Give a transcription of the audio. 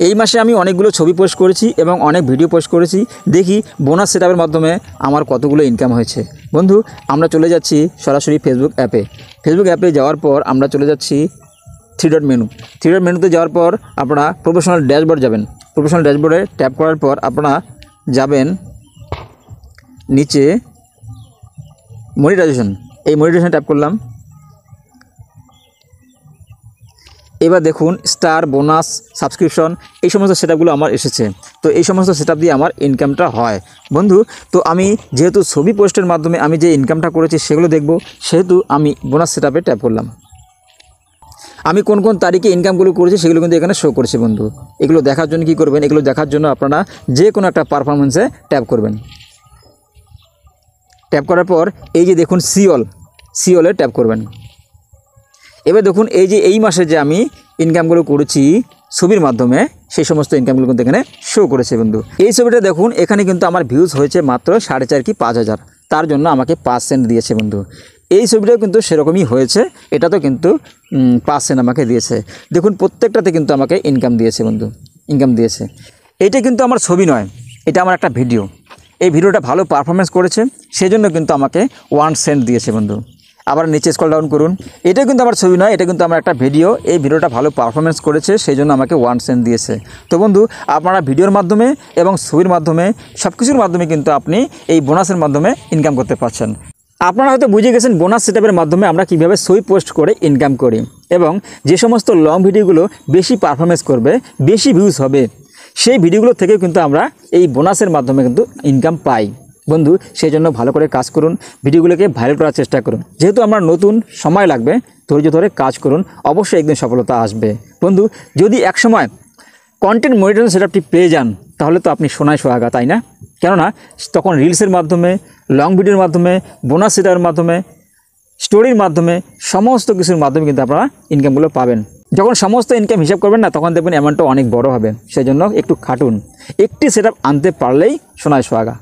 এই মাসে আমি অনেকগুলো ছবি পোস্ট করেছি এবং অনেক ভিডিও পোস্ট করেছি। দেখি বোনাস সেটআপের মাধ্যমে আমার কতগুলো ইনকাম হয়েছে। বন্ধু, আমরা চলে যাচ্ছি সরাসরি ফেসবুক অ্যাপে যাওয়ার পর আমরা চলে যাচ্ছি থ্রি ডট মেনুতে যাওয়ার পর আপনারা প্রফেশনাল ড্যাশবোর্ড যাবেন। প্রফেশনাল ড্যাশবোর্ডে ট্যাপ করার পর আপনারা যাবেন নিচে মনিটাইজেশন। এই মনিটাইজেশন ট্যাপ করলাম। এবার দেখুন স্টার, বোনাস, সাবস্ক্রিপশন এই সমস্ত সেটআপগুলো আমার এসেছে। তো এই সমস্ত সেটআপ দিয়ে আমার ইনকামটা হয়। বন্ধু, তো আমি যেহেতু ছবি পোস্টের মাধ্যমে আমি যে ইনকামটা করেছি সেগুলো দেখব, সেহেতু আমি বোনাস সেটআপে ট্যাপ করলাম। আমি কোন কোন তারিখে ইনকামগুলো করেছি সেগুলো কিন্তু এখানে শো করছে। বন্ধু, এগুলো দেখার জন্য কী করবেন, এগুলো দেখার জন্য আপনারা যে কোনো একটা পারফরমেন্সে ট্যাপ করবেন। ট্যাপ করার পর এই যে দেখুন সিওলে ট্যাপ করবেন। এবার দেখুন এই যে এই মাসে যে আমি ইনকামগুলো করেছি ছবির মাধ্যমে, সেই সমস্ত ইনকামগুলো কিন্তু এখানে শো করেছে। বন্ধু, এই ছবিটা দেখুন, এখানে কিন্তু আমার ভিউজ হয়েছে মাত্র 4.5 কি 5,000। তার জন্য আমাকে 5 সেন্ট দিয়েছে। বন্ধু, এই ছবিটাও কিন্তু সেরকমই হয়েছে, এটা তো কিন্তু 5 সেন্ট আমাকে দিয়েছে। দেখুন প্রত্যেকটাতে কিন্তু আমাকে ইনকাম দিয়েছে। বন্ধু, ইনকাম দিয়েছে। এটা কিন্তু আমার ছবি নয়, এটা আমার একটা ভিডিও। এই ভিডিওটা ভালো পারফরমেন্স করেছে, সেজন্য কিন্তু আমাকে 1 সেন্ট দিয়েছে। বন্ধু, আবার নিচে স্ক্রল ডাউন করুন। এটা কিন্তু আমার ছবি নয়, এটা কিন্তু আমার একটা ভিডিও। এই ভিডিওটা ভালো পারফরমেন্স করেছে, সেই জন্য আমাকে 1 সেন্ট দিয়েছে। তো বন্ধু, আপনারা ভিডিওর মাধ্যমে এবং ছবির মাধ্যমে সব কিছুর মাধ্যমে কিন্তু আপনি এই বোনাসের মাধ্যমে ইনকাম করতে পারছেন। আপনারা হয়তো বুঝে গেছেন বোনাস সেটআপের মাধ্যমে আমরা কীভাবে ছবি পোস্ট করে ইনকাম করি, এবং যে সমস্ত লং ভিডিওগুলো বেশি পারফরমেন্স করবে, বেশি ভিউজ হবে, সেই ভিডিওগুলো থেকেও কিন্তু আমরা এই বোনাসের মাধ্যমে কিন্তু ইনকাম পাই। বন্ধু, সেই জন্য ভালো করে কাজ করুন, ভিডিওগুলোকে ভাইরাল করার চেষ্টা করুন। যেহেতু আমরা নতুন, সময় লাগবে, ধৈর্য ধরে কাজ করুন, অবশ্যই একদিন সফলতা আসবে। বন্ধু, যদি একসময় কন্টেন্ট মনিটাইজেশন সেটআপটি পেয়ে যান, তাহলে তো আপনি সোনায় সোহাগা, তাই না? কেননা তখন রিলসের মাধ্যমে, লং ভিডিওর মাধ্যমে, বোনাস সেটআপের মাধ্যমে, স্টোরির মাধ্যমে, সমস্ত কিছুর মাধ্যমে কিন্তু আপনারা ইনকামগুলো পাবেন। যখন সমস্ত ইনকাম হিসাব করবেন না, তখন দেখবেন অ্যামাউন্টটা অনেক বড় হবে। সেই জন্য একটু খাটুন, একটি সেটআপ আনতে পারলেই সোনায় সোহাগা।